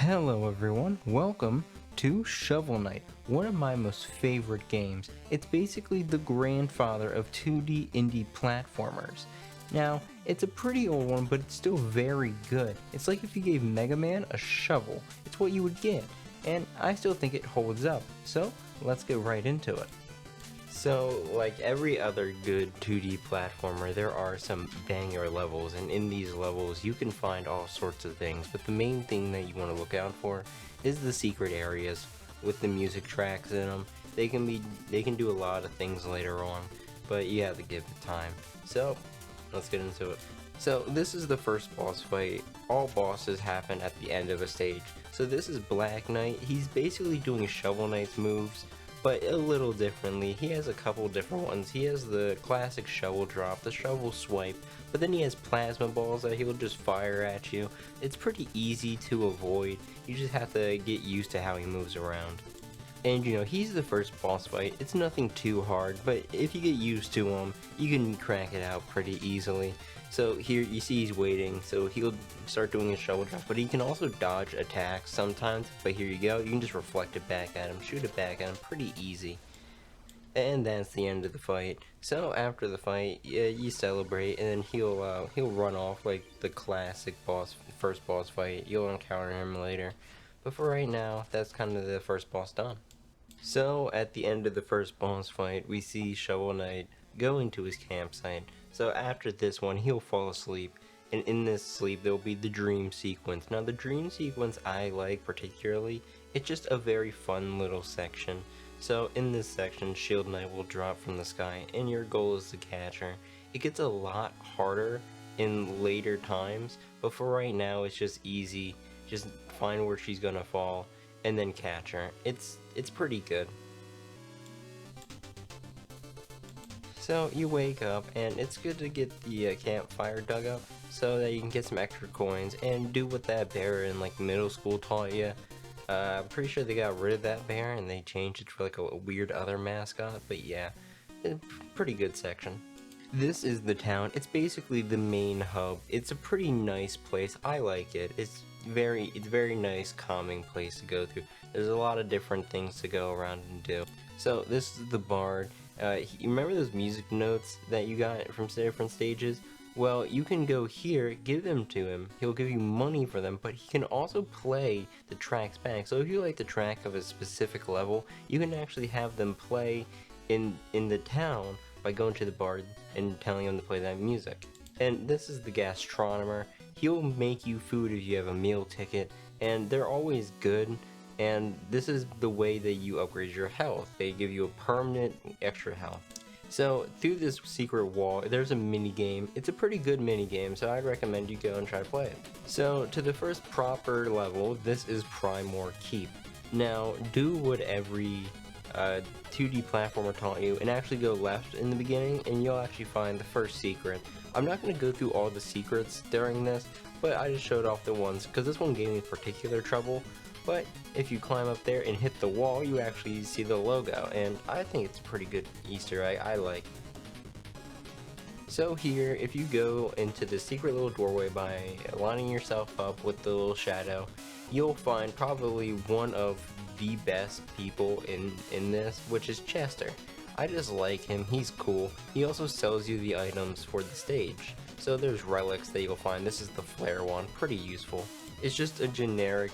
Hello everyone, welcome to Shovel Knight, one of my most favorite games. It's basically the grandfather of 2D indie platformers. Now, it's a pretty old one, but it's still very good. It's like if you gave Mega Man a shovel, it's what you would get, and I still think it holds up. So, let's get right into it. So, like every other good 2D platformer, there are some banger levels, and in these levels you can find all sorts of things, but the main thing that you want to look out for is the secret areas with the music tracks in them. They can do a lot of things later on, but you have to give it time. So, let's get into it. So, this is the first boss fight. All bosses happen at the end of a stage. So this is Black Knight. He's basically doing Shovel Knight's moves, but a little differently. He has a couple different ones. He has the classic shovel drop, the shovel swipe, but then he has plasma balls that he'll just fire at you. It's pretty easy to avoid. You just have to get used to how he moves around. And you know, he's the first boss fight. It's nothing too hard, but if you get used to him, you can crack it out pretty easily. So here you see he's waiting, so he'll start doing his shovel drop, but he can also dodge attacks sometimes. But here you go, you can just reflect it back at him, shoot it back at him, pretty easy. And that's the end of the fight. So after the fight, yeah, you celebrate, and then he'll run off like the classic first boss fight. You'll encounter him later, but for right now, that's kind of the first boss done. So at the end of the first boss fight, we see Shovel Knight go into his campsite. So after this one, he'll fall asleep, and in this sleep there will be the dream sequence. Now the dream sequence I like particularly. It's just a very fun little section. So in this section, Shield Knight will drop from the sky, and your goal is to catch her. It gets a lot harder in later times, but for right now it's just easy. Just find where she's gonna fall, and then catch her. It's pretty good. So you wake up, and it's good to get the campfire dug up so that you can get some extra coins and do what that bear in like middle school taught you. I'm pretty sure they got rid of that bear and they changed it for like a weird other mascot, but yeah, pretty good section. This is the town. It's basically the main hub. It's a pretty nice place. I like it. It's very nice, calming place to go through. There's a lot of different things to go around and do. So this is the bard. You remember those music notes that you got from different stages? Well, you can go here, give them to him. He'll give you money for them, but he can also play the tracks back. So if you like the track of a specific level, you can actually have them play in the town by going to the bard and telling him to play that music. And this is the gastronomer. He'll make you food if you have a meal ticket, and they're always good. And this is the way that you upgrade your health. They give you a permanent extra health. So through this secret wall, there's a mini game. It's a pretty good mini game, so I'd recommend you go and try to play it. So to the first proper level, this is Primor Keep. Now do what every 2D platformer taught you, and actually go left in the beginning, and you'll actually find the first secret. I'm not going to go through all the secrets during this, but I just showed off the ones because this one gave me particular trouble. But if you climb up there and hit the wall, you actually see the logo, and I think it's a pretty good Easter egg. I like. So here, if you go into the secret little doorway by lining yourself up with the little shadow, you'll find probably one of the best people in this, which is Chester. I just like him. He's cool. He also sells you the items for the stage. So there's relics that you'll find. This is the flare one, pretty useful. It's just a generic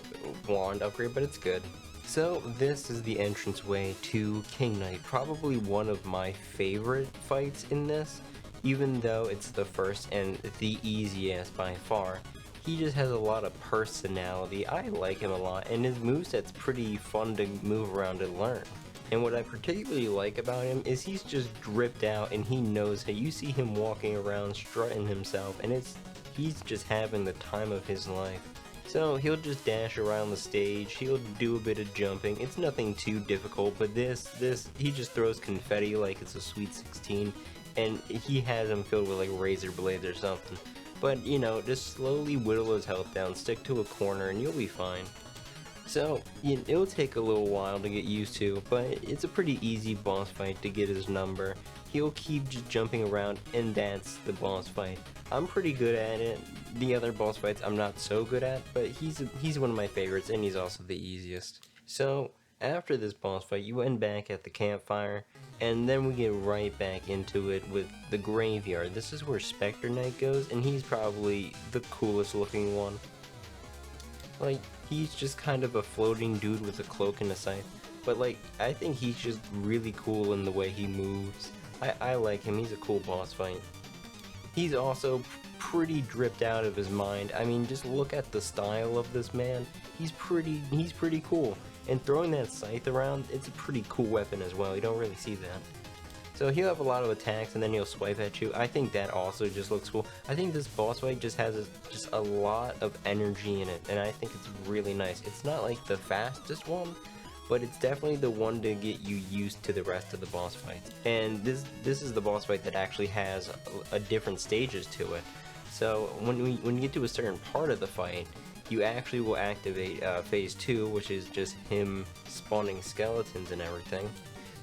wand upgrade, but it's good. So this is the entranceway to King Knight, probably one of my favorite fights in this, even though it's the first and the easiest by far. He just has a lot of personality. I like him a lot, and his moveset's pretty fun to move around and learn. And what I particularly like about him is he's just dripped out, and he knows how. You see him walking around strutting himself, and he's just having the time of his life. So he'll just dash around the stage, he'll do a bit of jumping. It's nothing too difficult, but he just throws confetti like it's a Sweet 16, and he has them filled with like razor blades or something. But you know, just slowly whittle his health down, stick to a corner, and you'll be fine. So, it'll take a little while to get used to, but it's a pretty easy boss fight to get his number. He'll keep just jumping around, and that's the boss fight. I'm pretty good at it. The other boss fights I'm not so good at, but he's one of my favorites, and he's also the easiest. So, after this boss fight, you end back at the campfire, and then we get right back into it with the graveyard. This is where Specter Knight goes, and he's probably the coolest looking one. Like, he's just kind of a floating dude with a cloak and a scythe. But like, I think he's just really cool in the way he moves. I like him, he's a cool boss fight. He's also pretty dripped out of his mind. I mean, just look at the style of this man. He's pretty cool. And throwing that scythe around, it's a pretty cool weapon as well. You don't really see that. So he'll have a lot of attacks and then he'll swipe at you. I think that also just looks cool. I think this boss fight just has just a lot of energy in it, and I think it's really nice. It's not like the fastest one, but it's definitely the one to get you used to the rest of the boss fights. And this is the boss fight that actually has a different stages to it. So when you get to a certain part of the fight, you actually will activate phase 2, which is just him spawning skeletons and everything.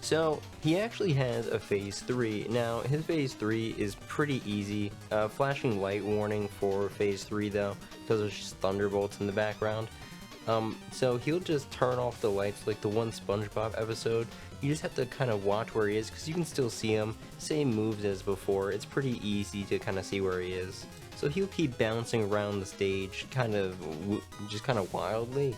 So he actually has a phase 3. Now his phase 3 is pretty easy. Flashing light warning for phase 3 though, because there's just thunderbolts in the background. So he'll just turn off the lights like the one SpongeBob episode. You just have to kind of watch where he is, because you can still see him. Same moves as before. It's pretty easy to kind of see where he is. So he'll keep bouncing around the stage just kind of wildly.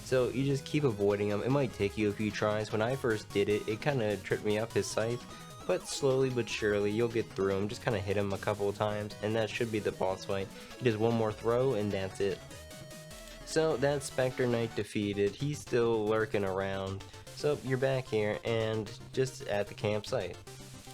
So you just keep avoiding him. It might take you a few tries. When I first did it, it kind of tripped me up, his scythe. But slowly but surely, you'll get through him. Just kind of hit him a couple of times, and that should be the boss fight. He does one more throw, and that's it. So that's Specter Knight defeated. He's still lurking around. So you're back here, and just at the campsite.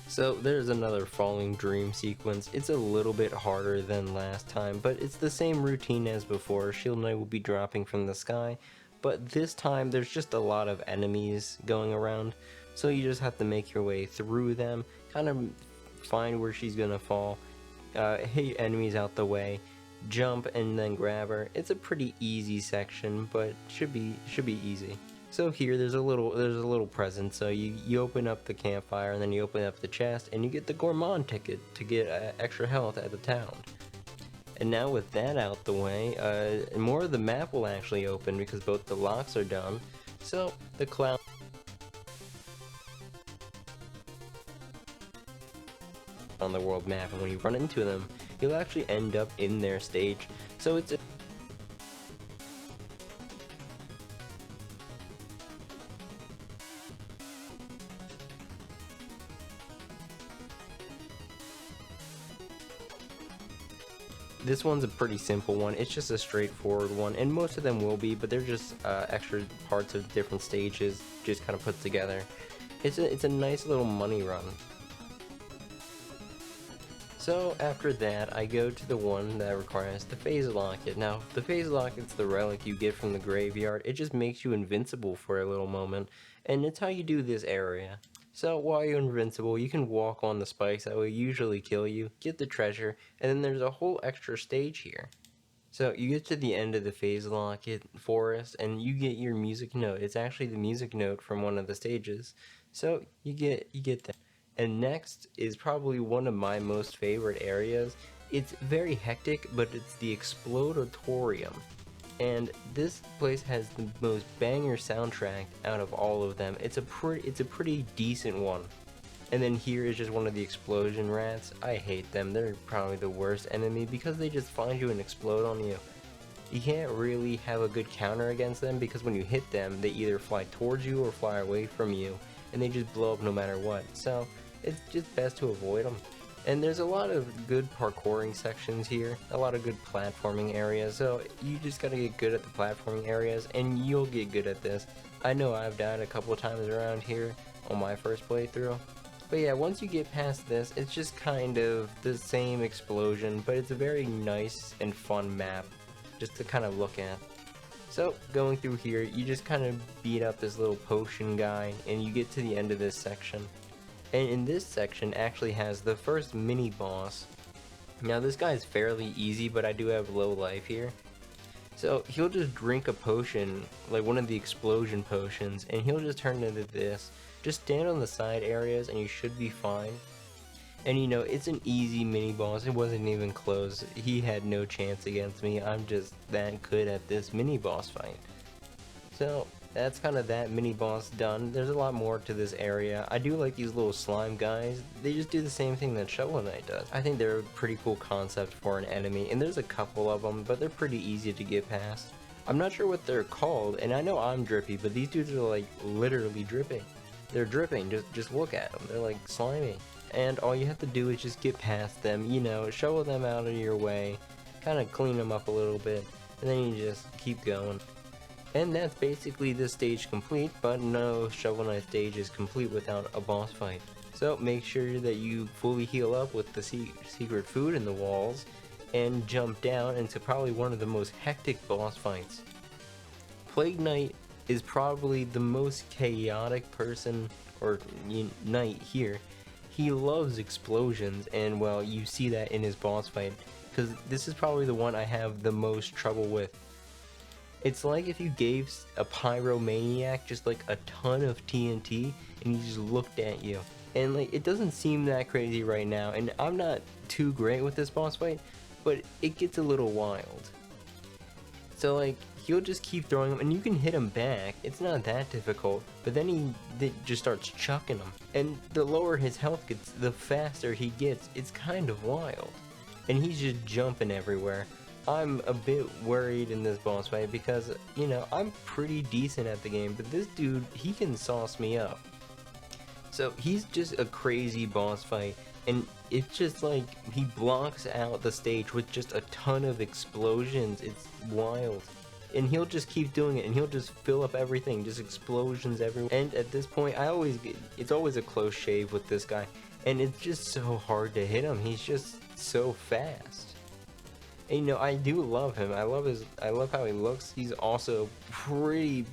So there's another Falling Dream sequence. It's a little bit harder than last time, but it's the same routine as before. Shield Knight will be dropping from the sky. But this time there's just a lot of enemies going around, so you just have to make your way through them, kind of find where she's gonna fall, hit enemies out the way, jump and then grab her. It's a pretty easy section, but should be easy. So here there's a little present. So you open up the campfire, and then you open up the chest, and you get the Gourmand ticket to get extra health at the town. And now with that out the way, more of the map will actually open because both the locks are done. So the clown on the world map, and when you run into them, you'll actually end up in their stage. So it's this one's a pretty simple one. It's just a straightforward one, and most of them will be, but they're just extra parts of different stages just kind of put together. It's a nice little money run. So after that, I go to the one that requires the Phase Locket. Now, the Phase Locket's the relic you get from the graveyard. It just makes you invincible for a little moment, and it's how you do this area. So while you're invincible, you can walk on the spikes that will usually kill you, get the treasure, and then there's a whole extra stage here. So you get to the end of the Phase Locket forest, and you get your music note. It's actually the music note from one of the stages. So you get that. And next is probably one of my most favorite areas. It's very hectic, but it's the Explodatorium. And this place has the most banger soundtrack out of all of them. It's a pretty decent one. And then here is just one of the explosion rats. I hate them. They're probably the worst enemy because they just find you and explode on you. You can't really have a good counter against them because when you hit them, they either fly towards you or fly away from you, and they just blow up no matter what. So it's just best to avoid them. And there's a lot of good parkouring sections here, a lot of good platforming areas, so you just gotta get good at the platforming areas, and you'll get good at this. I know I've died a couple times around here on my first playthrough. But yeah, once you get past this, it's just kind of the same explosion, but it's a very nice and fun map just to kind of look at. So going through here, you just kind of beat up this little potion guy, and you get to the end of this section. And in this section actually has the first mini boss. Now this guy is fairly easy, but I do have low life here. So he'll just drink a potion, like one of the explosion potions, and he'll just turn into this. Just stand on the side areas and you should be fine. And you know, it's an easy mini boss, it wasn't even close. He had no chance against me, I'm just that good at this mini boss fight. So that's kind of that mini boss done. There's a lot more to this area. I do like these little slime guys. They just do the same thing that Shovel Knight does. I think they're a pretty cool concept for an enemy, and there's a couple of them, but they're pretty easy to get past. I'm not sure what they're called, and I know I'm drippy, but these dudes are like literally dripping. They're dripping, just look at them. They're like slimy. And all you have to do is just get past them, you know, shovel them out of your way, kind of clean them up a little bit, and then you just keep going. And that's basically the stage complete, but no Shovel Knight stage is complete without a boss fight. So make sure that you fully heal up with the secret food in the walls, and jump down into probably one of the most hectic boss fights. Plague Knight is probably the most chaotic person, or knight here. He loves explosions, and well, you see that in his boss fight, because this is probably the one I have the most trouble with. It's like if you gave a pyromaniac just like a ton of TNT and he just looked at you. And like, it doesn't seem that crazy right now, and I'm not too great with this boss fight, but it gets a little wild. So like, he'll just keep throwing them, and you can hit him back, it's not that difficult, but then he just starts chucking them. And the lower his health gets, the faster he gets, it's kind of wild. And he's just jumping everywhere. I'm a bit worried in this boss fight because, you know, I'm pretty decent at the game, but this dude, he can sauce me up. So he's just a crazy boss fight, and it's just like he blocks out the stage with just a ton of explosions. It's wild. And he'll just keep doing it, and he'll just fill up everything, just explosions everywhere. And at this point, it's always a close shave with this guy, and it's just so hard to hit him. He's just so fast. And, you know, I do love him. I love how he looks. He's also pretty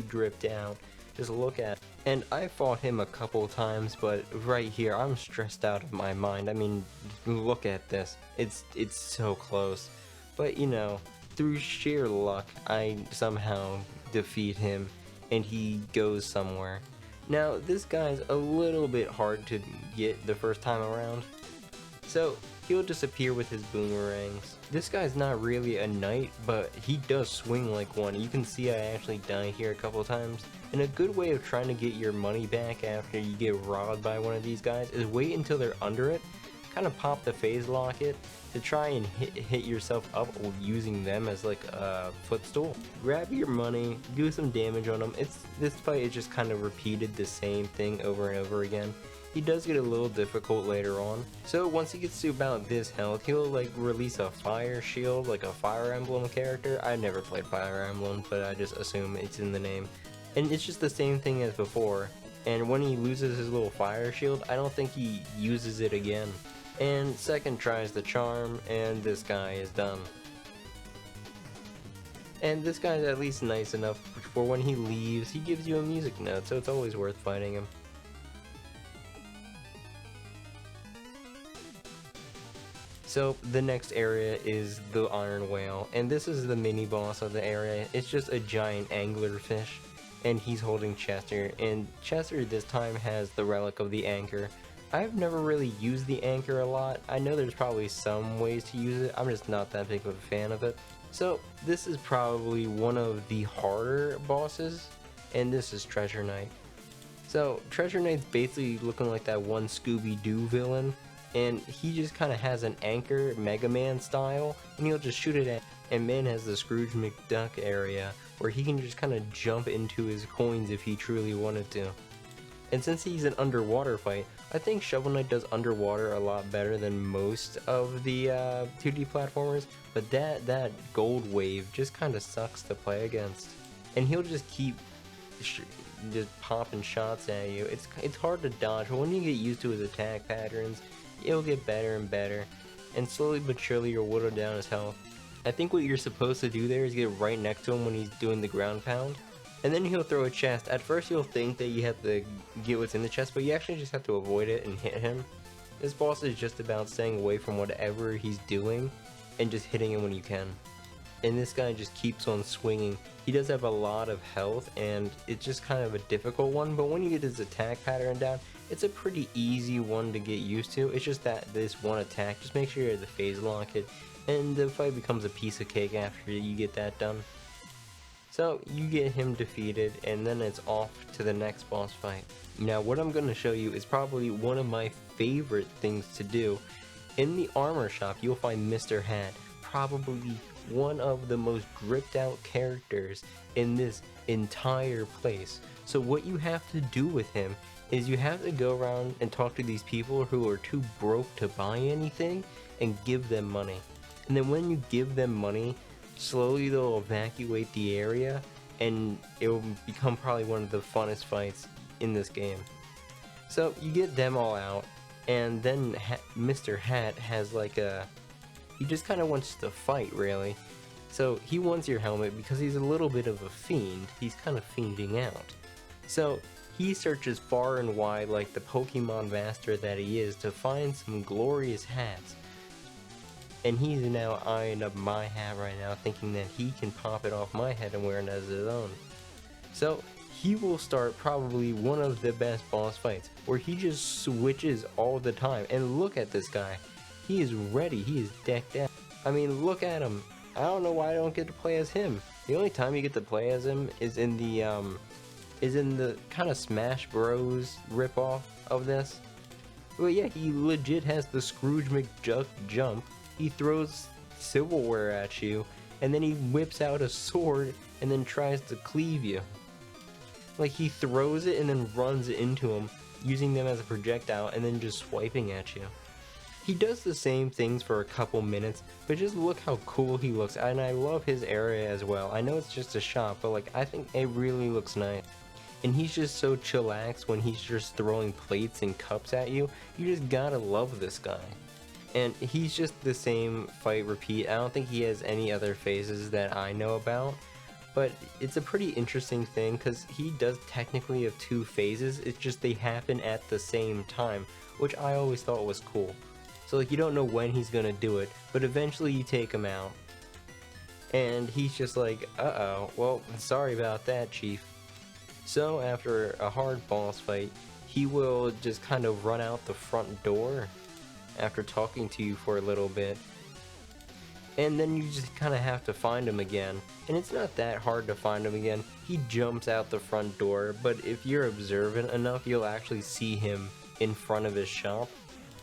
dripped out. Just look at him. And I fought him a couple times, but right here, I'm stressed out of my mind. I mean, look at this. It's so close. But, you know, through sheer luck, I somehow defeat him, and he goes somewhere. Now, this guy's a little bit hard to get the first time around. So, he'll disappear with his boomerangs. This guy's not really a knight, but he does swing like one. You can see I actually die here a couple times. And a good way of trying to get your money back after you get robbed by one of these guys is wait until they're under it, kind of pop the phase locket to try and hit yourself up using them as like a footstool. Grab your money, do some damage on them. This fight is just kind of repeated the same thing over and over again. He does get a little difficult later on. So once he gets to about this health, he'll like release a fire shield, like a Fire Emblem character. I never played Fire Emblem, but I just assume it's in the name. And it's just the same thing as before. And when he loses his little fire shield, I don't think he uses it again. And second tries the charm, and this guy is done. And this guy's at least nice enough for when he leaves, he gives you a music note, so it's always worth fighting him. So the next area is the Iron Whale, and this is the mini boss of the area. It's just a giant anglerfish, and he's holding Chester, and Chester this time has the relic of the anchor. I've never really used the anchor a lot. I know there's probably some ways to use it, I'm just not that big of a fan of it. So this is probably one of the harder bosses, and this is Treasure Knight. So Treasure Knight's basically looking like that one Scooby-Doo villain, and he just kind of has an anchor, Mega Man style, and he'll just shoot it at, and man has the Scrooge McDuck area, where he can just kind of jump into his coins if he truly wanted to. And since he's an underwater fight, I think Shovel Knight does underwater a lot better than most of the 2D platformers, but that gold wave just kind of sucks to play against. And he'll just keep just popping shots at you. It's hard to dodge, but when you get used to his attack patterns, it'll get better and better, and slowly but surely you'll whittle down his health. I think what you're supposed to do there is get right next to him when he's doing the ground pound, and then he'll throw a chest. At first you'll think that you have to get what's in the chest, but you actually just have to avoid it and hit him. This boss is just about staying away from whatever he's doing and just hitting him when you can. and this guy just keeps on swinging. He does have a lot of health, and it's just kind of a difficult one, but when you get his attack pattern down, it's a pretty easy one to get used to. It's just that this one attack, just make sure you have the phase lock it, and the fight becomes a piece of cake after you get that done. So you get him defeated, and then it's off to the next boss fight. Now what I'm going to show you is probably one of my favorite things to do. In the armor shop, you'll find Mr. Hat, probably one of the most dripped out characters in this entire place. So what you have to do with him is you have to go around and talk to these people who are too broke to buy anything and give them money. And then when you give them money, slowly they'll evacuate the area, and it will become probably one of the funnest fights in this game. So you get them all out, and then Mr. Hat has like he just kind of wants to fight, really. So he wants your helmet because he's a little bit of a fiend. He's kind of fiending out. So he searches far and wide like the Pokemon master that he is to find some glorious hats. And he's now eyeing up my hat right now, thinking that he can pop it off my head and wear it as his own. So he will start probably one of the best boss fights, where he just switches all the time. And look at this guy. He is ready. He is decked out. I mean, look at him. I don't know why I don't get to play as him. The only time you get to play as him is in the kind of Smash Bros. Ripoff of this. But yeah, he legit has the Scrooge McDuck jump. He throws silverware at you, and then he whips out a sword and then tries to cleave you. Like, he throws it and then runs into him, using them as a projectile and then just swiping at you. He does the same things for a couple minutes, but just look how cool he looks, and I love his area as well. I know it's just a shop, but like, I think it really looks nice. And he's just so chillax when he's just throwing plates and cups at you. You just gotta love this guy. And he's just the same fight repeat. I don't think he has any other phases that I know about, but it's a pretty interesting thing because he does technically have two phases. It's just they happen at the same time, which I always thought was cool. So like, you don't know when he's gonna do it, but eventually you take him out, and he's just like, uh-oh, well, sorry about that, Chief. So after a hard boss fight, he will just kind of run out the front door after talking to you for a little bit, and then you just kind of have to find him again. And it's not that hard to find him again. He jumps out the front door, but if you're observant enough, you'll actually see him in front of his shop.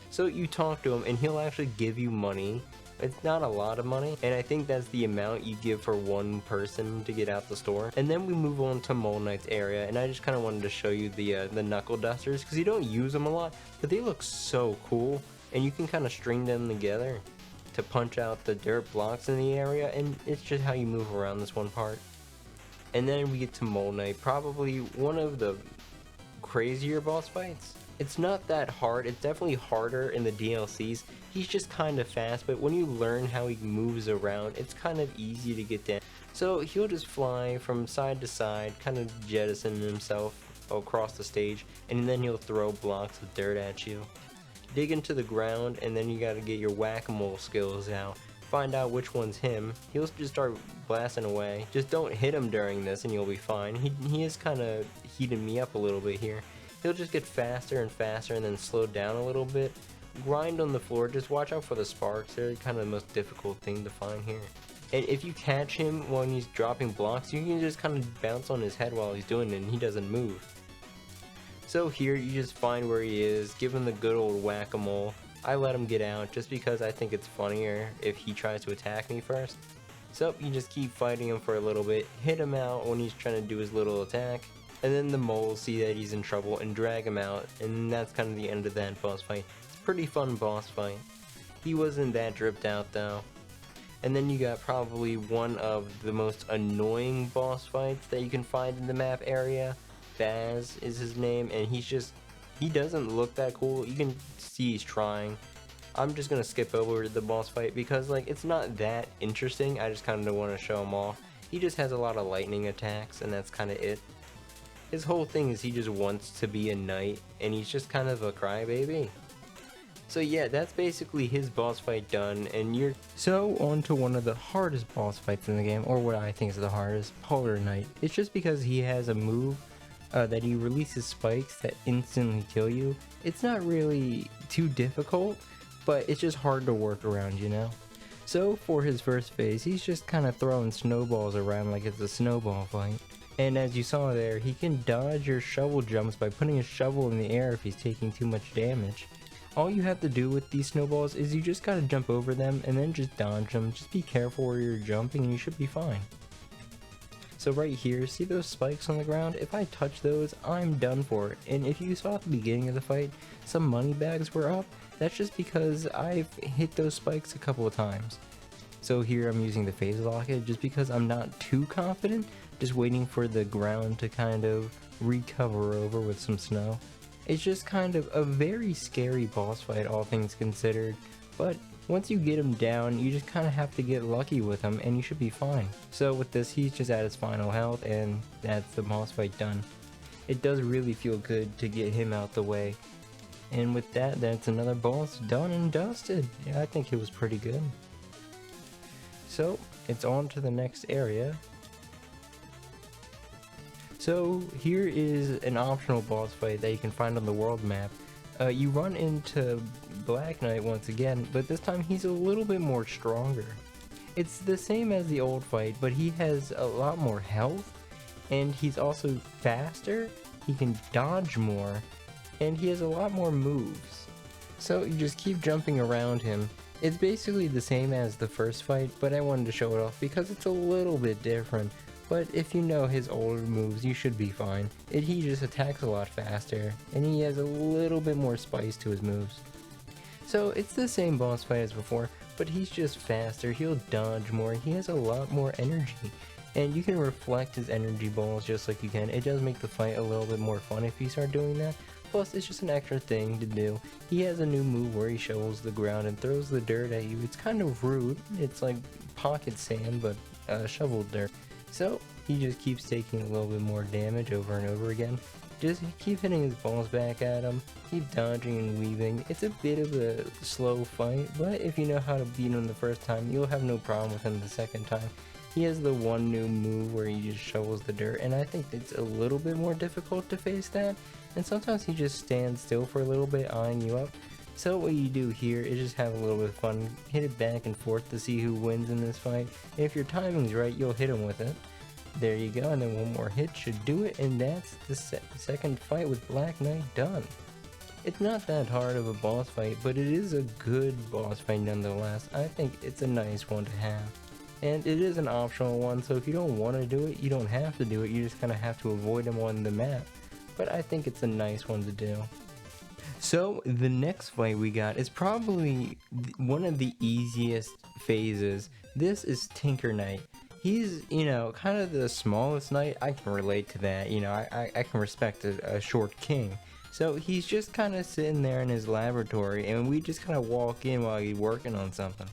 So you talk to him and he'll actually give you money. It's not a lot of money, and I think that's the amount you give for one person to get out the store. And then we move on to Mole Knight's area, and I just kind of wanted to show you the knuckle dusters, because you don't use them a lot, but they look so cool. And you can kind of string them together to punch out the dirt blocks in the area, and it's just how you move around this one part. And then we get to Mole Knight, probably one of the crazier boss fights. It's not that hard. It's definitely harder in the DLCs. He's just kind of fast, but when you learn how he moves around, it's kind of easy to get down. So he'll just fly from side to side, kind of jettison himself across the stage, and then he'll throw blocks of dirt at you. Dig into the ground, and then you gotta get your whack-a-mole skills out. Find out which one's him. He'll just start blasting away. Just don't hit him during this and you'll be fine. He is kind of heating me up a little bit here. He'll just get faster and faster and then slow down a little bit. Grind on the floor, just watch out for the sparks. They're kind of the most difficult thing to find here. And if you catch him when he's dropping blocks, you can just kind of bounce on his head while he's doing it and he doesn't move. So here you just find where he is, give him the good old whack-a-mole. I let him get out just because I think it's funnier if he tries to attack me first. So you just keep fighting him for a little bit, hit him out when he's trying to do his little attack, and then the moles see that he's in trouble and drag him out, and that's kind of the end of that boss fight. It's a pretty fun boss fight. He wasn't that dripped out though. And then you got probably one of the most annoying boss fights that you can find in the map area. Baz is his name, and he doesn't look that cool. You can see he's trying. I'm just gonna skip over the boss fight because like it's not that interesting. I just kind of want to show him off. He just has a lot of lightning attacks, and that's kind of it. His whole thing is he just wants to be a knight, and he's just kind of a crybaby. So yeah, that's basically his boss fight done, and you're... So on to one of the hardest boss fights in the game, or what I think is the hardest, Polar Knight. It's just because he has a move that he releases spikes that instantly kill you. It's not really too difficult, but it's just hard to work around, you know? So for his first phase, he's just kind of throwing snowballs around like it's a snowball fight. And as you saw there, he can dodge your shovel jumps by putting a shovel in the air if he's taking too much damage. All you have to do with these snowballs is you just gotta jump over them and then just dodge them. Just be careful where you're jumping and you should be fine. So right here, see those spikes on the ground? If I touch those, I'm done for. And if you saw at the beginning of the fight, some money bags were up. That's just because I've hit those spikes a couple of times. So here I'm using the phase locket just because I'm not too confident, just waiting for the ground to kind of recover over with some snow. It's just kind of a very scary boss fight, all things considered, but once you get him down, you just kind of have to get lucky with him and you should be fine. So with this, he's just at his final health and that's the boss fight done. It does really feel good to get him out the way. And with that, that's another boss done and dusted. Yeah, I think it was pretty good. So it's on to the next area. So here is an optional boss fight that you can find on the world map. You run into Black Knight once again, but this time he's a little bit more stronger. It's the same as the old fight, but he has a lot more health, and he's also faster, he can dodge more, and he has a lot more moves. So you just keep jumping around him. It's basically the same as the first fight, but I wanted to show it off because it's a little bit different. But if you know his older moves, you should be fine. He just attacks a lot faster, and he has a little bit more spice to his moves. So it's the same boss fight as before, but he's just faster, he'll dodge more, he has a lot more energy. And you can reflect his energy balls just like you can. It does make the fight a little bit more fun if you start doing that. Plus, it's just an extra thing to do. He has a new move where he shovels the ground and throws the dirt at you. It's kind of rude. It's like pocket sand, but shoveled dirt. So he just keeps taking a little bit more damage over and over again. Just keep hitting his balls back at him, keep dodging and weaving. It's a bit of a slow fight, but if you know how to beat him the first time, you'll have no problem with him the second time. He has the one new move where he just shovels the dirt, and I think it's a little bit more difficult to face that. And sometimes he just stands still for a little bit, eyeing you up. So what you do here is just have a little bit of fun, hit it back and forth to see who wins in this fight. And if your timing's right, you'll hit him with it. There you go, and then one more hit should do it, and that's the second fight with Black Knight done. It's not that hard of a boss fight, but it is a good boss fight nonetheless. I think it's a nice one to have. And it is an optional one, so if you don't want to do it, you don't have to do it, you just kind of have to avoid them on the map. But I think it's a nice one to do. So the next fight we got is probably one of the easiest phases. This is Tinker Knight. He's, you know, kind of the smallest knight. I can relate to that, you know, I can respect a short king. So he's just kind of sitting there in his laboratory, and we just kind of walk in while he's working on something.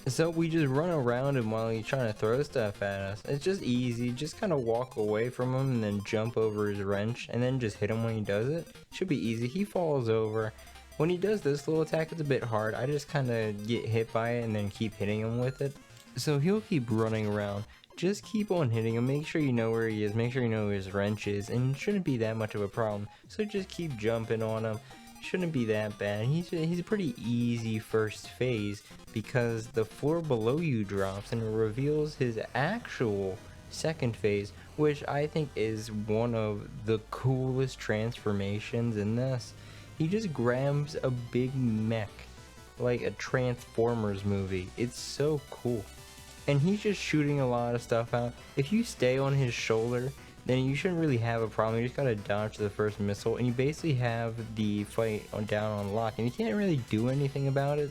So we just run around him while he's trying to throw stuff at us. It's just easy, just kind of walk away from him and then jump over his wrench and then just hit him when he does it. Should be easy. He falls over. When he does this little attack, it's a bit hard. I just kind of get hit by it and then keep hitting him with it. So he'll keep running around. Just keep on hitting him, make sure you know where he is, make sure you know where his wrench is, and it shouldn't be that much of a problem. So just keep jumping on him. Shouldn't be that bad. He's a pretty easy first phase because the floor below you drops and it reveals his actual second phase, which I think is one of the coolest transformations in this. He just grabs a big mech like a Transformers movie. It's so cool. And he's just shooting a lot of stuff out. If you stay on his shoulder, then you shouldn't really have a problem. You just gotta dodge the first missile, and you basically have the fight down on lock, and you can't really do anything about it,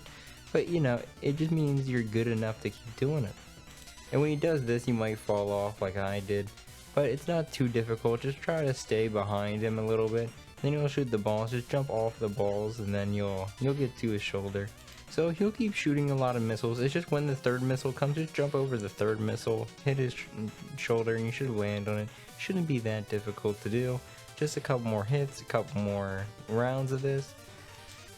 but you know, it just means you're good enough to keep doing it. And when he does this, you might fall off like I did, but it's not too difficult. Just try to stay behind him a little bit, then you'll shoot the balls. Just jump off the balls, and then you'll get to his shoulder. So he'll keep shooting a lot of missiles. It's just when the third missile comes, just jump over the third missile, hit his shoulder, and you should land on it. Shouldn't be that difficult to do. Just a couple more hits, a couple more rounds of this,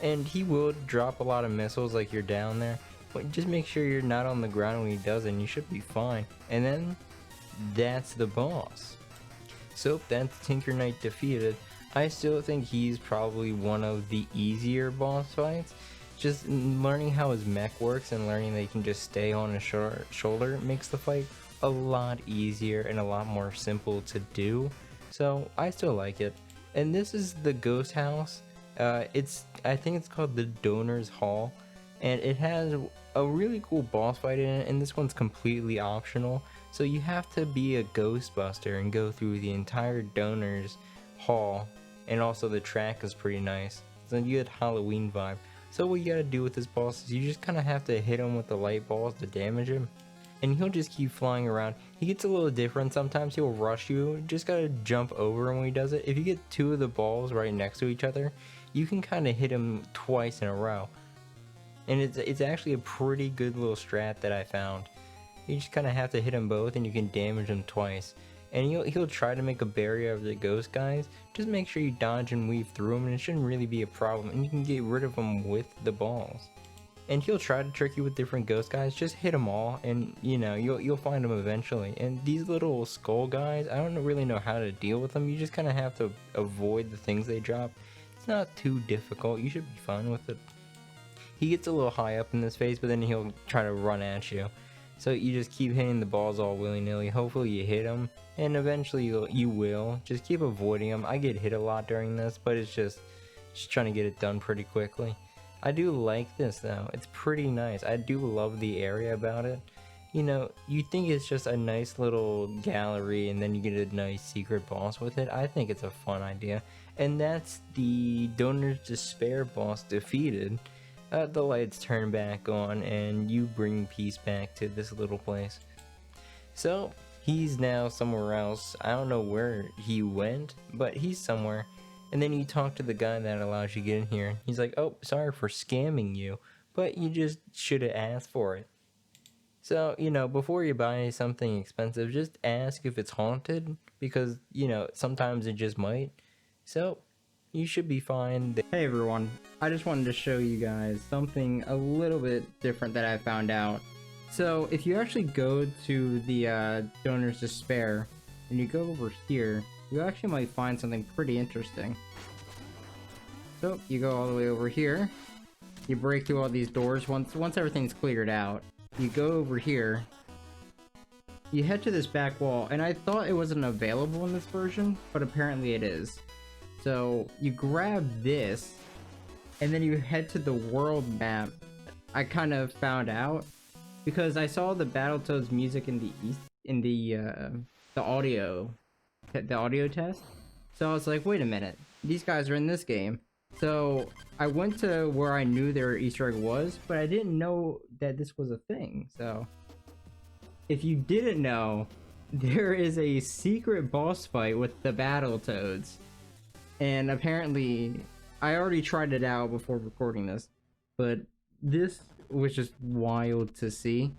and he will drop a lot of missiles like you're down there, but just make sure you're not on the ground when he does it and you should be fine. And then that's the boss. So that's Tinker Knight defeated. I still think he's probably one of the easier boss fights. Just learning how his mech works and learning that he can just stay on his shoulder makes the fight a lot easier and a lot more simple to do. So I still like it. And this is the ghost house. I think it's called the Donor's Hall, and it has a really cool boss fight in it, and this one's completely optional. So you have to be a Ghostbuster and go through the entire Donor's Hall, and also the track is pretty nice. So you get Halloween vibe. So what you gotta do with this boss is you just kind of have to hit him with the light balls to damage him, and he'll just keep flying around. He gets a little different. Sometimes he'll rush you. You just gotta jump over him when he does it. If you get two of the balls right next to each other, you can kind of hit him twice in a row. And it's actually a pretty good little strat that I found. You just kind of have to hit him both and you can damage him twice. And he'll try to make a barrier of the ghost guys. Just make sure you dodge and weave through them, and it shouldn't really be a problem. And you can get rid of them with the balls. And he'll try to trick you with different ghost guys. Just hit them all, and you know you'll find them eventually. And these little skull guys, I don't really know how to deal with them. You just kind of have to avoid the things they drop. It's not too difficult. You should be fine with it. He gets a little high up in this phase, but then he'll try to run at you. So you just keep hitting the balls all willy-nilly. Hopefully you hit them, and eventually you will. Just keep avoiding them. I get hit a lot during this, but it's just trying to get it done pretty quickly. I do like this though. It's pretty nice. I do love the area about it. You know, you think it's just a nice little gallery and then you get a nice secret boss with it. I think it's a fun idea. And that's the Donor's Despair boss defeated. The lights turn back on and you bring peace back to this little place. So he's now somewhere else. I don't know where he went, but he's somewhere. And then you talk to the guy that allows you to get in here. He's like, oh, sorry for scamming you, but you just should have asked for it. So, you know, before you buy something expensive, just ask if it's haunted, because, you know, sometimes it just might. So you should be fine. Hey everyone, I just wanted to show you guys something a little bit different that I found out. So if you actually go to the Donor's Despair and you go over here, you actually might find something pretty interesting. So you go all the way over here, you break through all these doors. Once everything's cleared out, you go over here, you head to this back wall, and I thought it wasn't available in this version, but apparently it is. So you grab this, and then you head to the world map. I kind of found out because I saw the Battletoads music in the audio test. So I was like, wait a minute, these guys are in this game. So I went to where I knew their Easter egg was, but I didn't know that this was a thing. So if you didn't know, there is a secret boss fight with the Battletoads. And apparently, I already tried it out before recording this, but this was just wild to see.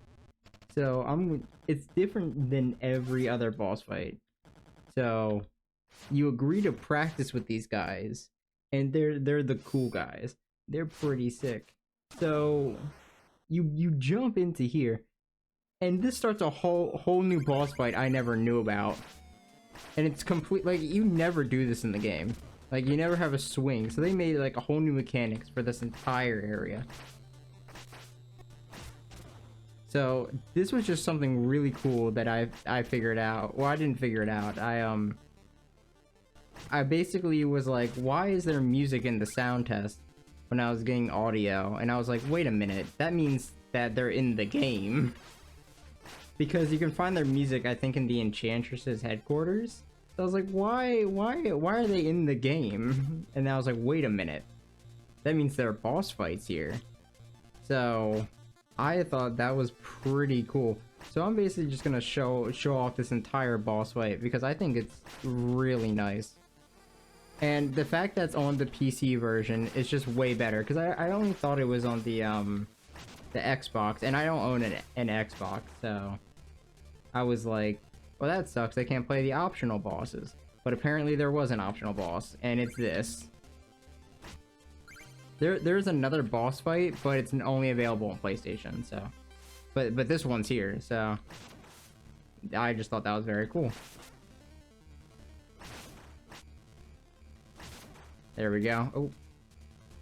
So it's different than every other boss fight. So you agree to practice with these guys, and they're the cool guys. They're pretty sick. So you jump into here, and this starts a whole new boss fight I never knew about. And it's complete, like, you never do this in the game. Like, you never have a swing, so they made like a whole new mechanics for this entire area. So this was just something really cool that I figured out. Well, I didn't figure it out. I basically was like, why is there music in the sound test when I was getting audio? And I was like, wait a minute, that means that they're in the game. Because you can find their music, I think, in the Enchantress's headquarters. So I was like, why are they in the game? And I was like, wait a minute, that means there are boss fights here. So I thought that was pretty cool. So I'm basically just gonna show off this entire boss fight because I think it's really nice. And the fact that's on the PC version is just way better, because I only thought it was on the Xbox, and I don't own an Xbox, so I was like, well, that sucks, I can't play the optional bosses. But apparently there was an optional boss, and it's this. There's another boss fight, but it's only available on PlayStation. So, but this one's here. So, I just thought that was very cool. There we go. Oh,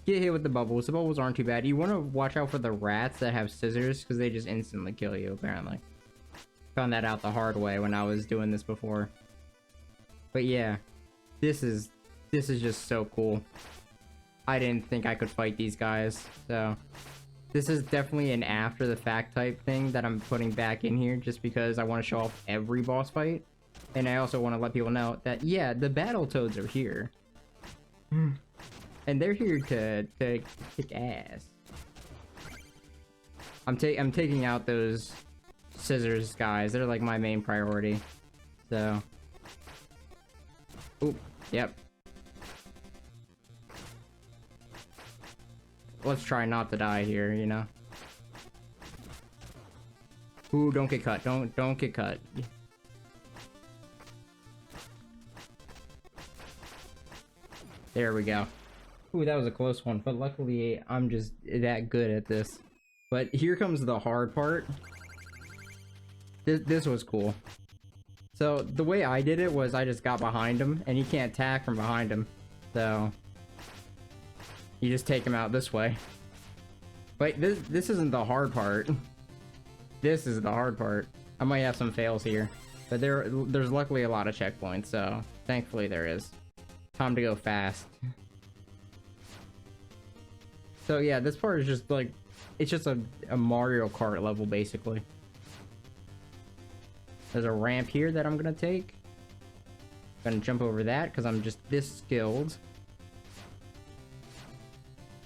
get hit with the bubbles. The bubbles aren't too bad. You want to watch out for the rats that have scissors because they just instantly kill you. Apparently, found that out the hard way when I was doing this before. But yeah, this is just so cool. I didn't think I could fight these guys, so this is definitely an after the fact type thing that I'm putting back in here just because I want to show off every boss fight. And I also want to let people know that, yeah, the Battletoads are here. And they're here to kick ass. I'm taking out those scissors guys. They're like my main priority. So. Oop, yep. Let's try not to die here, you know. Ooh, don't get cut. Don't get cut. There we go. Ooh, that was a close one, but luckily I'm just that good at this. But here comes the hard part. This was cool. So the way I did it was I just got behind him, and you can't attack from behind him. So you just take him out this way. But this isn't the hard part. This is the hard part. I might have some fails here, but there's luckily a lot of checkpoints, so thankfully there is. Time to go fast. So yeah, this part is just like, it's just a Mario Kart level basically. There's a ramp here that I'm gonna take. Gonna jump over that because I'm just this skilled.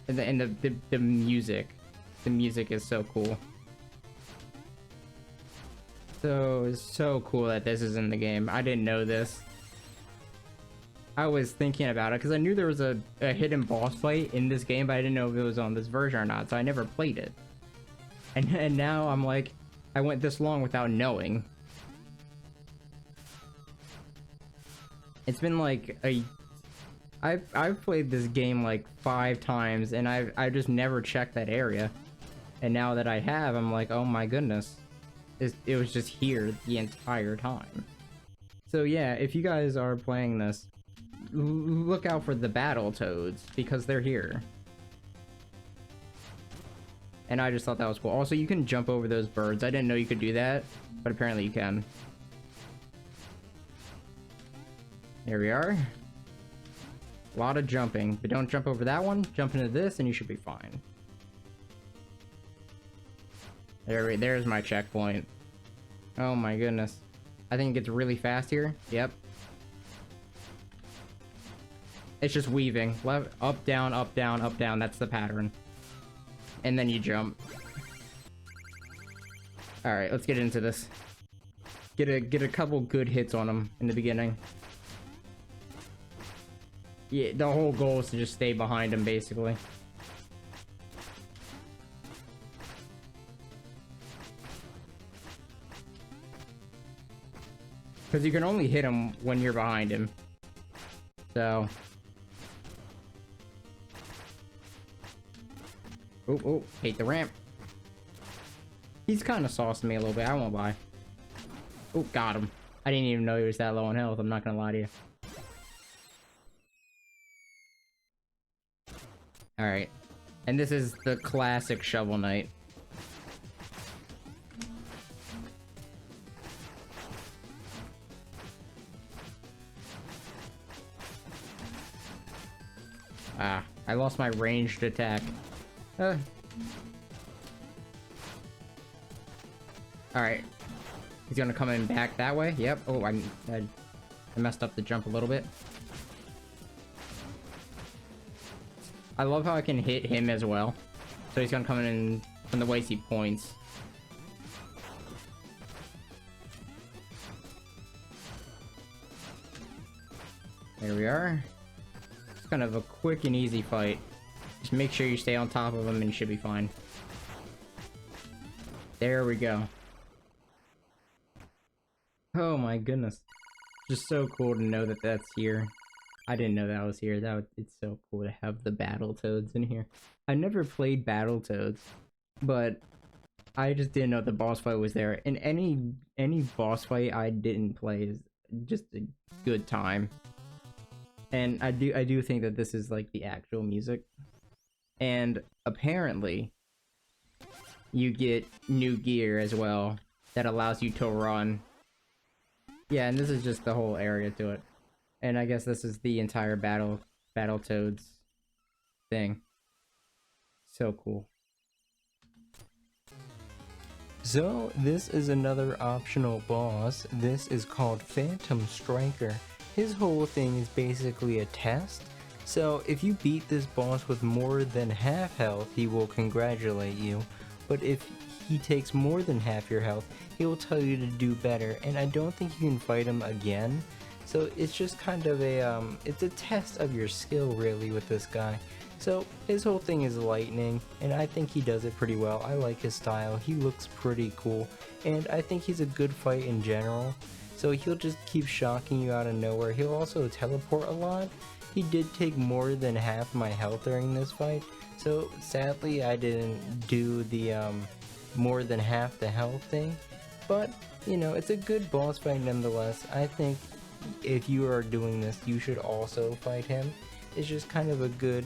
And the music. The music is so cool. It's so cool that this is in the game. I didn't know this. I was thinking about it because I knew there was a hidden boss fight in this game, but I didn't know if it was on this version or not, so I never played it. And now I'm like, I went this long without knowing. It's been like I've played this game like 5 times, and I just never checked that area. And now that I have, I'm like, oh my goodness. It was just here the entire time. So yeah, if you guys are playing this, look out for the Battletoads, because they're here. And I just thought that was cool. Also, you can jump over those birds. I didn't know you could do that, but apparently you can. There we are. A lot of jumping, but don't jump over that one. Jump into this and you should be fine. There's my checkpoint. Oh my goodness. I think it gets really fast here. Yep. It's just weaving. Left, up, down, up, down, up, down. That's the pattern. And then you jump. Alright, let's get into this. Get a couple good hits on him in the beginning. Yeah, the whole goal is to just stay behind him, basically. Because you can only hit him when you're behind him. So. Oh, hate the ramp. He's kind of saucing me a little bit, I won't lie. Oh, got him. I didn't even know he was that low on health, I'm not gonna lie to you. Alright. And this is the classic Shovel Knight. Ah, I lost my ranged attack. Alright. He's gonna come in back that way. Yep. Oh, I messed up the jump a little bit. I love how I can hit him as well. So he's gonna come in from the ways he points. There we are. It's kind of a quick and easy fight. Just make sure you stay on top of him and you should be fine. There we go. Oh my goodness. Just so cool to know that that's here. I didn't know that was here. It's so cool to have the Battletoads in here. I never played Battletoads, but I just didn't know the boss fight was there. And any boss fight I didn't play is just a good time. And I do think that this is like the actual music. And apparently you get new gear as well that allows you to run. Yeah, and this is just the whole area to it. And I guess this is the entire Battletoads thing. So cool. So this is another optional boss. This is called Phantom Striker. His whole thing is basically a test. So if you beat this boss with more than half health, he will congratulate you. But if he takes more than half your health, he will tell you to do better. And I don't think you can fight him again. So it's just kind of it's a test of your skill really with this guy. So his whole thing is lightning, and I think he does it pretty well. I like his style, he looks pretty cool, and I think he's a good fight in general. So he'll just keep shocking you out of nowhere. He'll also teleport a lot. He did take more than half my health during this fight, so sadly I didn't do the more than half the health thing. But, you know, it's a good boss fight nonetheless. I think if you are doing this, you should also fight him. It's just kind of a good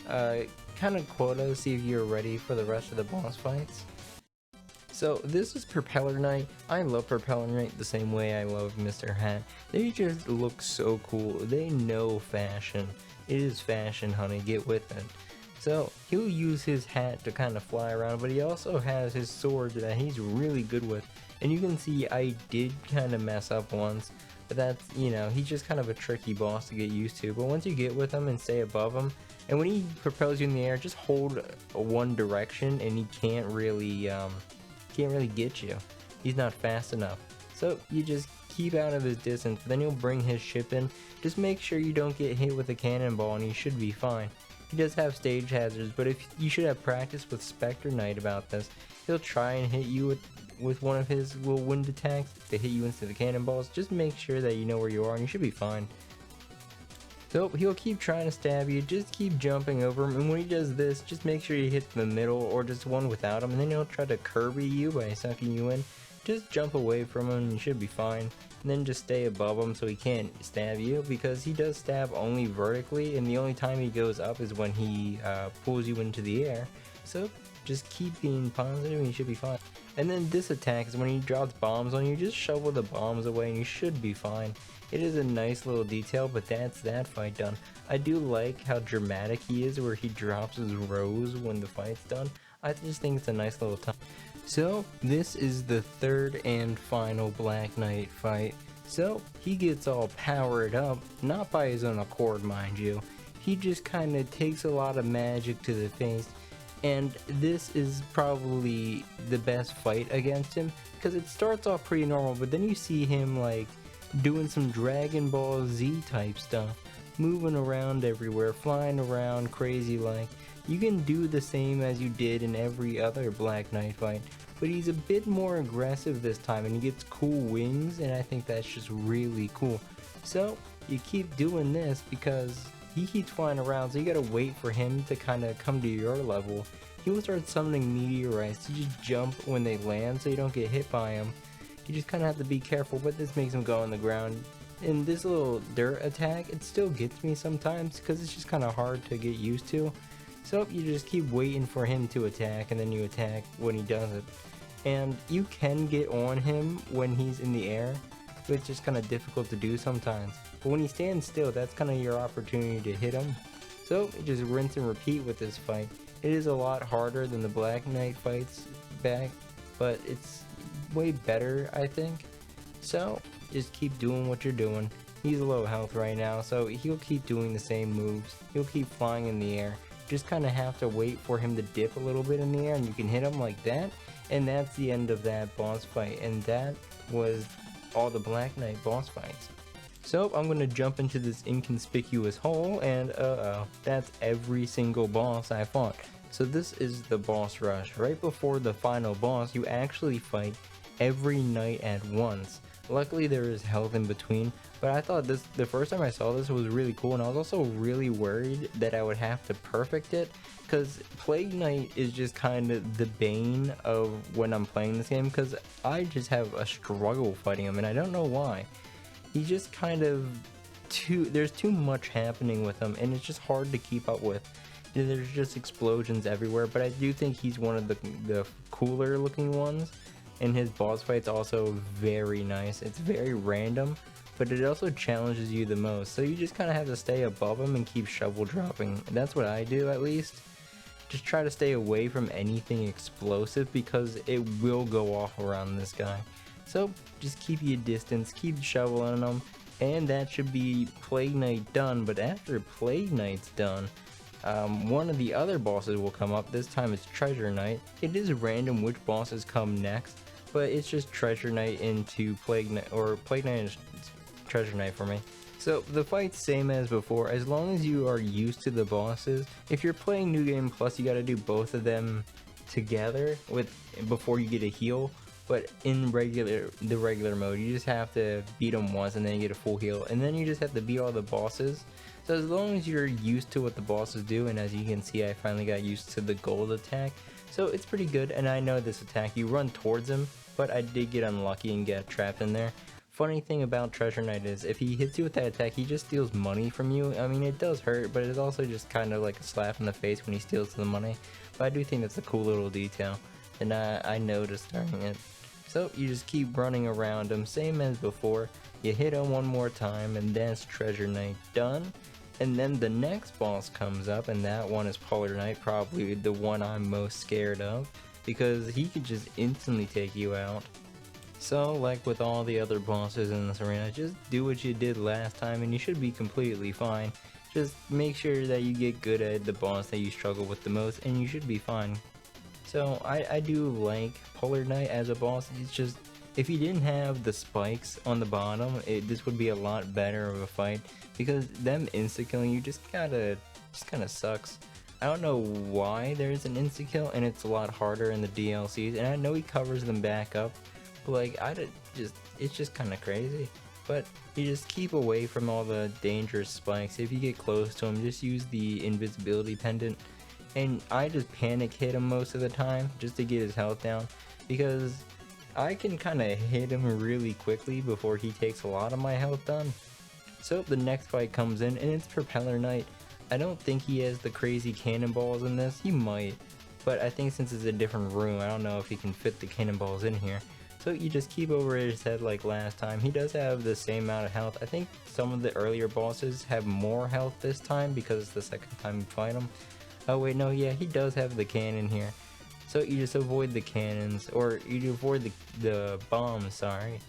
kind of quota to see if you're ready for the rest of the boss fights. So this is Propeller Knight. I love Propeller Knight the same way I love Mr. Hat. They just look so cool. They know fashion. It is fashion, honey. Get with it. So he'll use his hat to kind of fly around, but he also has his sword that he's really good with. And you can see I did kind of mess up once, but that's, you know, he's just kind of a tricky boss to get used to. But once you get with him and stay above him, and when he propels you in the air, just hold one direction and he can't really get you. He's not fast enough. So you just keep out of his distance, then he'll bring his ship in. Just make sure you don't get hit with a cannonball and you should be fine. He does have stage hazards, but if you should have practice with Spectre Knight about this. He'll try and hit you with one of his little wind attacks to hit you into the cannonballs. Just make sure that you know where you are and you should be fine. So he'll keep trying to stab you, just keep jumping over him, and when he does this, just make sure you hit the middle or just one without him, and then he'll try to Kirby you by sucking you in. Just jump away from him and you should be fine. And then just stay above him so he can't stab you, because he does stab only vertically, and the only time he goes up is when he pulls you into the air. So just keep being positive and you should be fine. And then this attack is when he drops bombs on you, just shovel the bombs away and you should be fine. It is a nice little detail, but that's that fight done. I do like how dramatic he is where he drops his rose when the fight's done. I just think it's a nice little touch. So this is the third and final Black Knight fight. So he gets all powered up, not by his own accord mind you. He just kind of takes a lot of magic to the face. And this is probably the best fight against him, because it starts off pretty normal, but then you see him like doing some Dragon Ball Z type stuff, moving around everywhere, flying around crazy like. You can do the same as you did in every other Black Knight fight, but he's a bit more aggressive this time and he gets cool wings, and I think that's just really cool. So you keep doing this because he keeps flying around, so you gotta wait for him to kind of come to your level. He will start summoning meteorites. You just jump when they land so you don't get hit by him. You just kind of have to be careful, but this makes him go on the ground. And this little dirt attack, it still gets me sometimes because it's just kind of hard to get used to. So you just keep waiting for him to attack, and then you attack when he does it. And you can get on him when he's in the air, but it's just kind of difficult to do sometimes. But when he stands still, that's kind of your opportunity to hit him. So you just rinse and repeat with this fight. It is a lot harder than the Black Knight fights back, but it's way better, I think. So just keep doing what you're doing. He's low health right now, so he'll keep doing the same moves. He'll keep flying in the air. Just kind of have to wait for him to dip a little bit in the air, and you can hit him like that. And that's the end of that boss fight. And that was all the Black Knight boss fights. So I'm going to jump into this inconspicuous hole, and that's every single boss I fought. So this is the boss rush. Right before the final boss, you actually fight every knight at once. Luckily there is health in between, but I thought this, the first time I saw this, was really cool, and I was also really worried that I would have to perfect it, because Plague Knight is just kind of the bane of when I'm playing this game, because I just have a struggle fighting him, and I don't know why. He's just kind of there's too much happening with him, and it's just hard to keep up with. There's just explosions everywhere, but I do think he's one of the cooler looking ones, and his boss fight's also very nice. It's very random, but it also challenges you the most, so you just kind of have to stay above him and keep shovel dropping. That's what I do, at least. Just try to stay away from anything explosive, because it will go off around this guy. So just keep your distance, keep shoveling him, and that should be Plague Knight done. But after Plague Knight's done, one of the other bosses will come up. This time it's Treasure Knight. It is random which bosses come next, but it's just Treasure Knight into Plague Knight, or Plague Knight is Treasure Knight for me. So the fight's same as before, as long as you are used to the bosses. If you're playing New Game Plus, you gotta do both of them together before you get a heal. But in the regular mode, you just have to beat them once and then you get a full heal, and then you just have to beat all the bosses. So as long as you're used to what the bosses do, and as you can see, I finally got used to the gold attack, so it's pretty good. And I know this attack, you run towards him, but I did get unlucky and get trapped in there. Funny thing about Treasure Knight is, if he hits you with that attack, he just steals money from you. I mean, it does hurt, but it's also just kind of like a slap in the face when he steals the money. But I do think that's a cool little detail, and I noticed during it. So you just keep running around him, same as before. You hit him one more time, and that's Treasure Knight done. And then the next boss comes up, and that one is Polar Knight, probably the one I'm most scared of, because he could just instantly take you out. So like with all the other bosses in this arena, just do what you did last time and you should be completely fine. Just make sure that you get good at the boss that you struggle with the most, and you should be fine. So I do like Polar Knight as a boss. It's just, if you didn't have the spikes on the bottom, this would be a lot better of a fight, because them insta-killing you just kind of sucks. I don't know why there's an insta-kill, and it's a lot harder in the DLCs, and I know he covers them back up, but like, it's just kind of crazy. But you just keep away from all the dangerous spikes. If you get close to him, just use the invisibility pendant. And I just panic hit him most of the time just to get his health down, because I can kind of hit him really quickly before he takes a lot of my health done. So the next fight comes in, and it's Propeller Knight. I don't think he has the crazy cannonballs in this. He might, but I think since it's a different room, I don't know if he can fit the cannonballs in here. So you just keep over his head like last time. He does have the same amount of health. I think some of the earlier bosses have more health this time because it's the second time you fight him. Oh wait, no, yeah, he does have the cannon here. So you just avoid the cannons, or you avoid the bombs, sorry.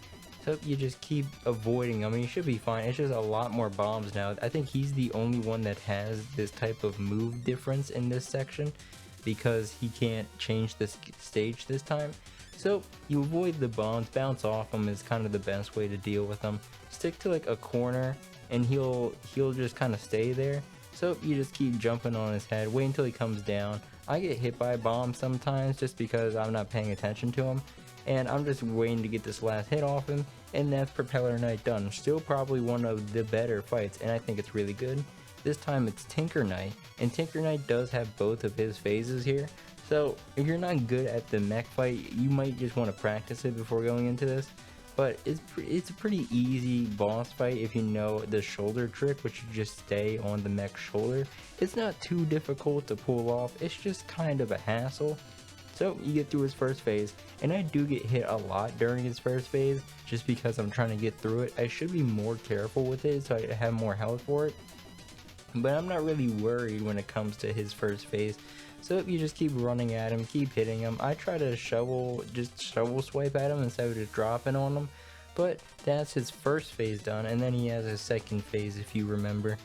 So you just keep avoiding them, and you should be fine. It's just a lot more bombs now. I think he's the only one that has this type of move difference in this section, because he can't change the stage this time. So you avoid the bombs, bounce off them is kind of the best way to deal with them. Stick to like a corner, and he'll just kind of stay there. So you just keep jumping on his head, wait until he comes down. I get hit by bombs sometimes just because I'm not paying attention to him, and I'm just waiting to get this last hit off him, and that's Propeller Knight done. Still probably one of the better fights, and I think it's really good. This time it's Tinker Knight, and Tinker Knight does have both of his phases here. So if you're not good at the mech fight, you might just want to practice it before going into this. But it's a pretty easy boss fight if you know the shoulder trick, which you just stay on the mech shoulder. It's not too difficult to pull off, it's just kind of a hassle. So you get through his first phase, and I do get hit a lot during his first phase, just because I'm trying to get through it. I should be more careful with it so I have more health for it. But I'm not really worried when it comes to his first phase. So you just keep running at him, keep hitting him. I try to shovel swipe at him instead of just dropping on him. But that's his first phase done, and then he has his second phase, if you remember.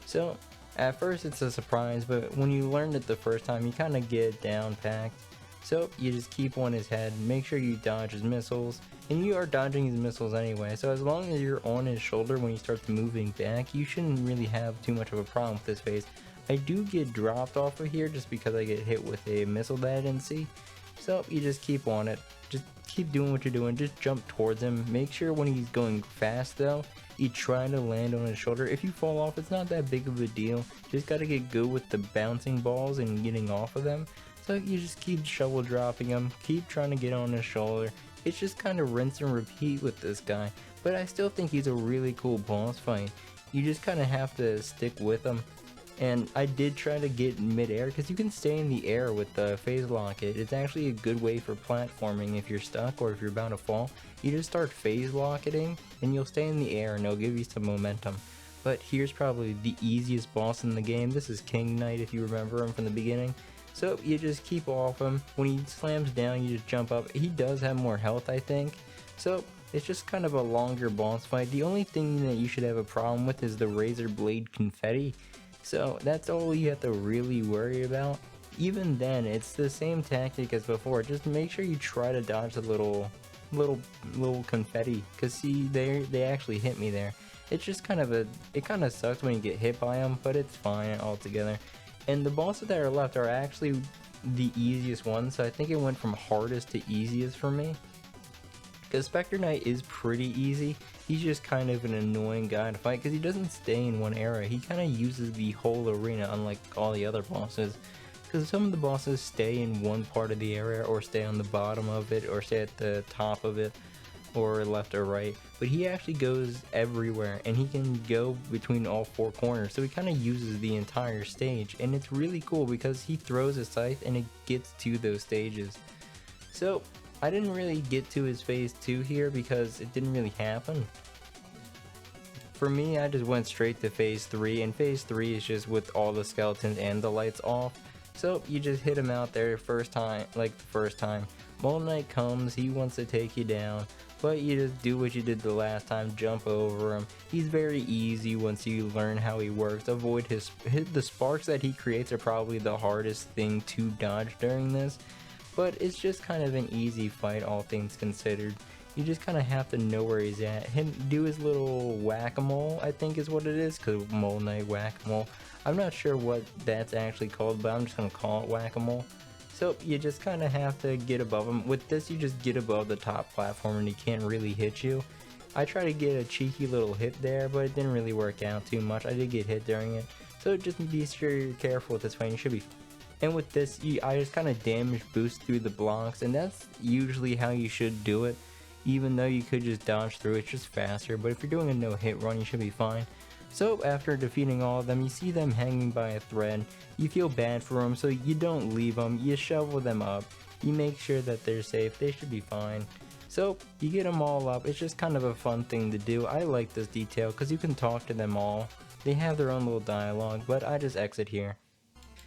So at first it's a surprise, but when you learned it the first time, you kind of get down packed. So you just keep on his head, make sure you dodge his missiles, and you are dodging his missiles anyway. So as long as you're on his shoulder when you start moving back, you shouldn't really have too much of a problem with this phase. I do get dropped off of here just because I get hit with a missile that I didn't see. So you just keep on it. Just keep doing what you're doing. Just jump towards him. Make sure when he's going fast though, you try to land on his shoulder. If you fall off, it's not that big of a deal. Just gotta get good with the bouncing balls and getting off of them. So you just keep shovel dropping him, keep trying to get on his shoulder. It's just kind of rinse and repeat with this guy. But I still think he's a really cool boss fight. You just kind of have to stick with him. And I did try to get mid-air because you can stay in the air with the phase locket. It's actually a good way for platforming if you're stuck or if you're about to fall. You just start phase locketing and you'll stay in the air and it'll give you some momentum. But here's probably the easiest boss in the game. This is King Knight if you remember him from the beginning. So you just keep off him. When he slams down, you just jump up. He does have more health, I think. So it's just kind of a longer boss fight. The only thing that you should have a problem with is the razor blade confetti. So that's all you have to really worry about. Even then, it's the same tactic as before. Just make sure you try to dodge the little confetti. Cause see, they actually hit me there. It's just kind of it kind of sucks when you get hit by them, but it's fine altogether. And the bosses that are left are actually the easiest ones. So I think it went from hardest to easiest for me. Because Spectre Knight is pretty easy. He's just kind of an annoying guy to fight because he doesn't stay in one area. He kind of uses the whole arena, unlike all the other bosses. Because some of the bosses stay in one part of the area or stay on the bottom of it or stay at the top of it or left or right. But he actually goes everywhere and he can go between all four corners. So he kind of uses the entire stage. And it's really cool because he throws a scythe and it gets to those stages. So I didn't really get to his phase 2 here because it didn't really happen. For me, I just went straight to phase 3, and phase 3 is just with all the skeletons and the lights off. So you just hit him out there first time. Mole Knight comes, he wants to take you down, but you just do what you did the last time, jump over him. He's very easy once you learn how he works. Avoid the sparks that he creates are probably the hardest thing to dodge during this. But it's just kind of an easy fight, all things considered. You just kind of have to know where he's at. Do his little whack-a-mole, I think is what it is, because Mole Knight whack-a-mole. I'm not sure what that's actually called, but I'm just going to call it whack-a-mole. So you just kind of have to get above him. With this, you just get above the top platform and he can't really hit you. I tried to get a cheeky little hit there, but it didn't really work out too much. I did get hit during it. So just be sure you're careful with this fight. You should be. And with this, I just kind of damage boost through the blocks, and that's usually how you should do it. Even though you could just dodge through, it's just faster. But if you're doing a no-hit run, you should be fine. So after defeating all of them, you see them hanging by a thread. You feel bad for them, so you don't leave them. You shovel them up. You make sure that they're safe. They should be fine. So you get them all up. It's just kind of a fun thing to do. I like this detail because you can talk to them all. They have their own little dialogue, but I just exit here.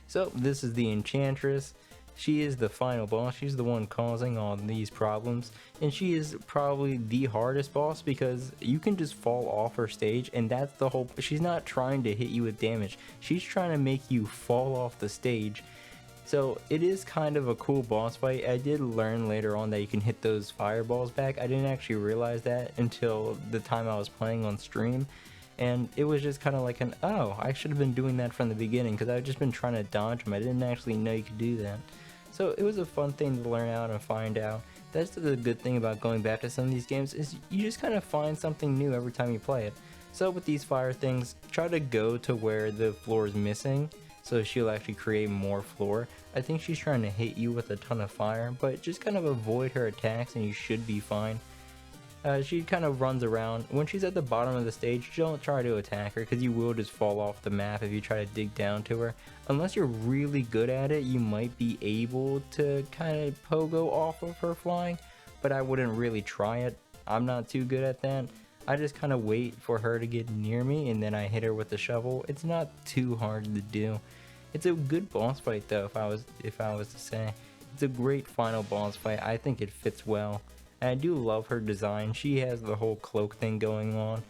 So this is the Enchantress. She is the final boss. She's the one causing all these problems, and she is probably the hardest boss because you can just fall off her stage, and that's the whole. She's not trying to hit you with damage. She's trying to make you fall off the stage. So it is kind of a cool boss fight. I did learn later on that you can hit those fireballs back. I didn't actually realize that until the time I was playing on stream. And it was just kind of like oh, I should have been doing that from the beginning because I've just been trying to dodge them. I didn't actually know you could do that. So it was a fun thing to learn out and find out. That's the good thing about going back to some of these games is you just kind of find something new every time you play it. So with these fire things, try to go to where the floor is missing so she'll actually create more floor. I think she's trying to hit you with a ton of fire, but just kind of avoid her attacks and you should be fine. She kind of runs around. When she's at the bottom of the stage, don't try to attack her because you will just fall off the map if you try to dig down to her. Unless you're really good at it, you might be able to kind of pogo off of her flying, but I wouldn't really try it. I'm not too good at that. I just kind of wait for her to get near me and then I hit her with the shovel. It's not too hard to do. It's a good boss fight though, if I was to say. It's a great final boss fight. I think it fits well. And I do love her design. She has the whole cloak thing going on.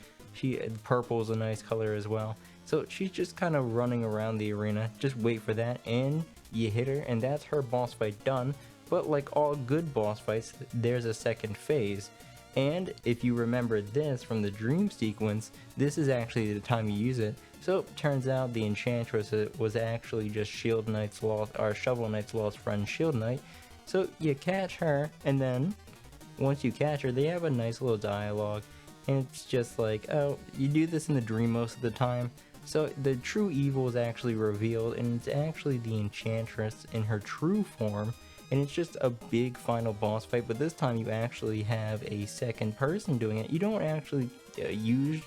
Purple is a nice color as well. So she's just kind of running around the arena. Just wait for that and you hit her and that's her boss fight done. But like all good boss fights, there's a second phase. And if you remember this from the dream sequence, this is actually the time you use it. So it turns out the Enchantress was actually just Shovel Knight's lost friend Shield Knight. So you catch her and then once you catch her, they have a nice little dialogue, and it's just like, oh, you do this in the dream most of the time. So the true evil is actually revealed, and it's actually the Enchantress in her true form, and it's just a big final boss fight, but this time you actually have a second person doing it. You don't actually use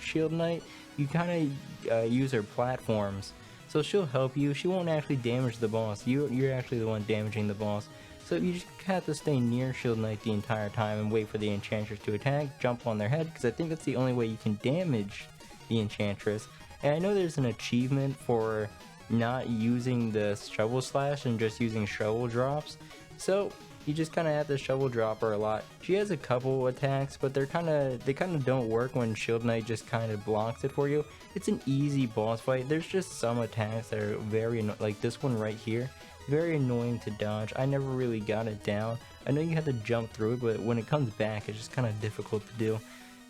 Shield Knight, you kind of use her platforms. So she'll help you, she won't actually damage the boss, you're actually the one damaging the boss. So you just have to stay near Shield Knight the entire time and wait for the Enchantress to attack, jump on their head, because I think that's the only way you can damage the Enchantress. And I know there's an achievement for not using the shovel slash and just using shovel drops. So you just kind of have to shovel drop her a lot. She has a couple attacks, but they kind of don't work when Shield Knight just kind of blocks it for you. It's an easy boss fight. There's just some attacks that are very like this one right here, very annoying to dodge. I never really got it down. I know you have to jump through it, but when it comes back, it's just kind of difficult to do.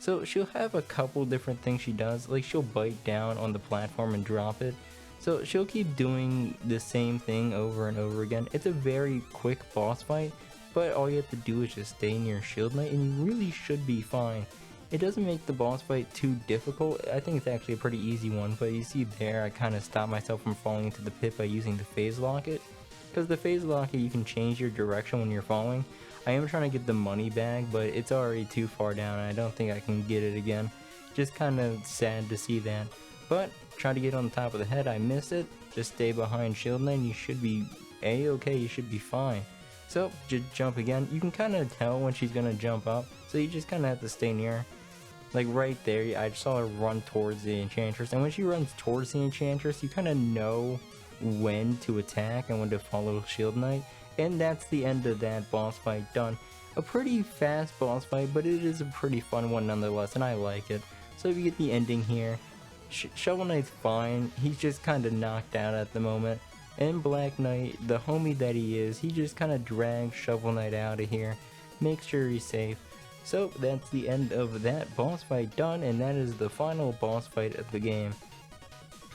So she'll have a couple different things she does, like she'll bite down on the platform and drop it. So she'll keep doing the same thing over and over again. It's a very quick boss fight, but all you have to do is just stay near Shield Knight and you really should be fine. It doesn't make the boss fight too difficult. I think it's actually a pretty easy one, but you see there I kind of stopped myself from falling into the pit by using the phase locket. Because the phase locket, you can change your direction when you're falling. I am trying to get the money bag, but it's already too far down and I don't think I can get it again. Just kind of sad to see that. But try to get on the top of the head, I missed it. Just stay behind Shield Knight and you should be a-okay, you should be fine. So just jump again. You can kind of tell when she's gonna jump up, so you just kind of have to stay near her. Like right there, I saw her run towards the Enchantress, and when she runs towards the Enchantress, you kind of know when to attack and when to follow Shield Knight. And that's the end of that boss fight done. A pretty fast boss fight, but it is a pretty fun one nonetheless, and I like it. So if you get the ending here, Shovel Knight's fine, he's just kind of knocked out at the moment. And Black Knight, the homie that he is, he just kind of drags Shovel Knight out of here, makes sure he's safe. So that's the end of that boss fight done, and that is the final boss fight of the game.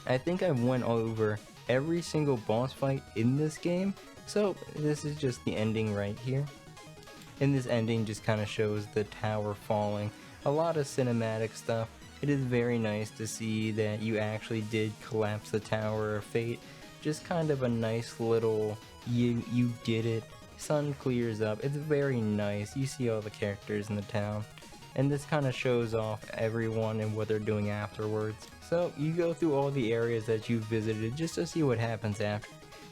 I think I went over every single boss fight in this game, so this is just the ending right here. And this ending just kind of shows the tower falling, a lot of cinematic stuff. It is very nice to see that you actually did collapse the Tower of Fate. Just kind of a nice little, you did it. Sun clears up. It's very nice. You see all the characters in the town. And this kind of shows off everyone and what they're doing afterwards. So you go through all the areas that you visited just to see what happens after.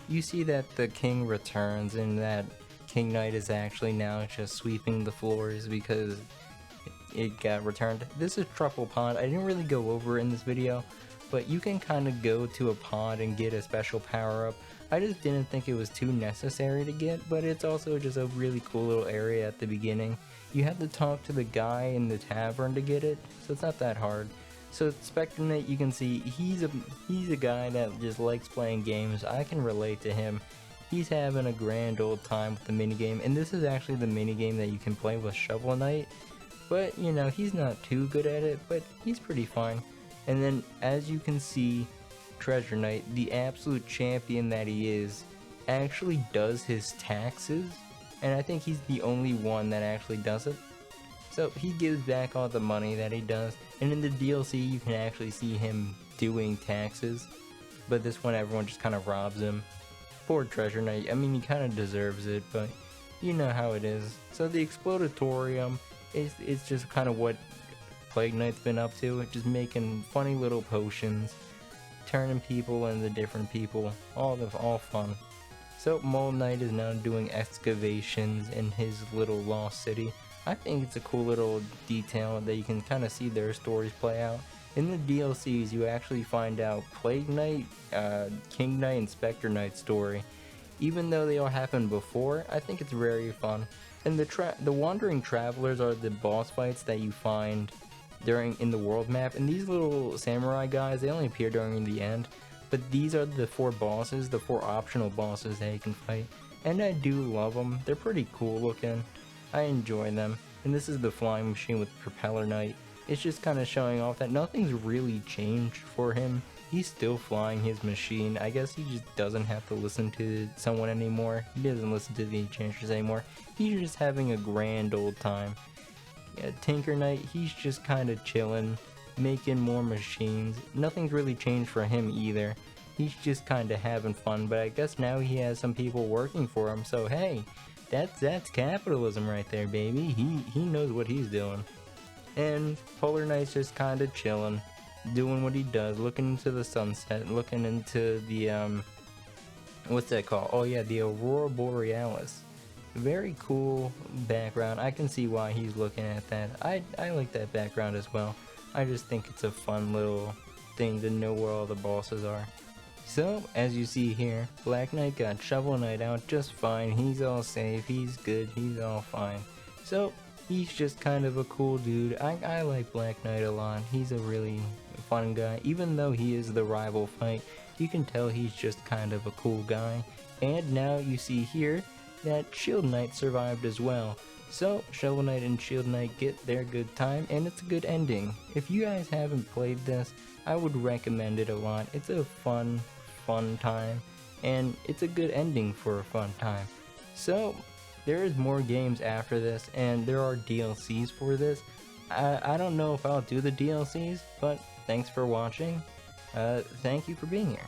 You see that the king returns and that King Knight is actually now just sweeping the floors because it got returned. This is Truffle Pond. I didn't really go over in this video, but you can kind of go to a pond and get a special power up. I just didn't think it was too necessary to get, but it's also just a really cool little area at the beginning. You have to talk to the guy in the tavern to get it, so it's not that hard. So Spectre Knight, you can see he's a guy that just likes playing games. I can relate to him. He's having a grand old time with the minigame, and this is actually the minigame that you can play with Shovel Knight. But, you know, he's not too good at it, but he's pretty fine. And then, as you can see, Treasure Knight, the absolute champion that he is, actually does his taxes, and I think he's the only one that actually does it. So he gives back all the money that he does, and in the DLC you can actually see him doing taxes, but this one everyone just kind of robs him. Poor Treasure Knight, I mean he kind of deserves it, but you know how it is. So the Explodatorium is just kind of what Plague Knight's been up to, just making funny little potions, turning people into different people, all fun. So Mole Knight is now doing excavations in his little lost city. I think it's a cool little detail that you can kind of see their stories play out. In the DLCs, you actually find out Plague Knight, King Knight, and Spectre Knight's story. Even though they all happened before, I think it's very fun. And the Wandering Travelers are the boss fights that you find in the world map, and these little samurai guys, they only appear during the end, but these are the 4 bosses, the 4 optional bosses that you can fight, and I do love them. They're pretty cool looking. I enjoy them. And this is the flying machine with Propeller Knight. it's just kind of showing off that nothing's really changed for him. He's still flying his machine. I guess he just doesn't have to listen to someone anymore. He doesn't listen to the enchanters anymore. He's just having a grand old time. Yeah, Tinker Knight, he's just kind of chilling, making more machines. Nothing's really changed for him either. He's just kind of having fun, but I guess now he has some people working for him, so hey, that's capitalism right there, baby. He knows what he's doing. And Polar Knight's just kind of chilling, doing what he does, looking into the sunset, looking into the what's that called? Oh yeah, the Aurora Borealis. Very cool background. I can see why he's looking at that. I like that background as well. I just think it's a fun little thing to know where all the bosses are. So, as you see here, Black Knight got Shovel Knight out just fine. He's all safe, he's good, he's all fine. So, he's just kind of a cool dude. I like Black Knight a lot. He's a really fun guy. Even though he is the rival fight, you can tell he's just kind of a cool guy. And now you see here that Shield Knight survived as well. So, Shovel Knight and Shield Knight get their good time, and it's a good ending. If you guys haven't played this, I would recommend it a lot. It's a fun time, and it's a good ending for a fun time. So, there is more games after this, and there are DLCs for this. I don't know if I'll do the DLCs, but thanks for watching. Thank you for being here.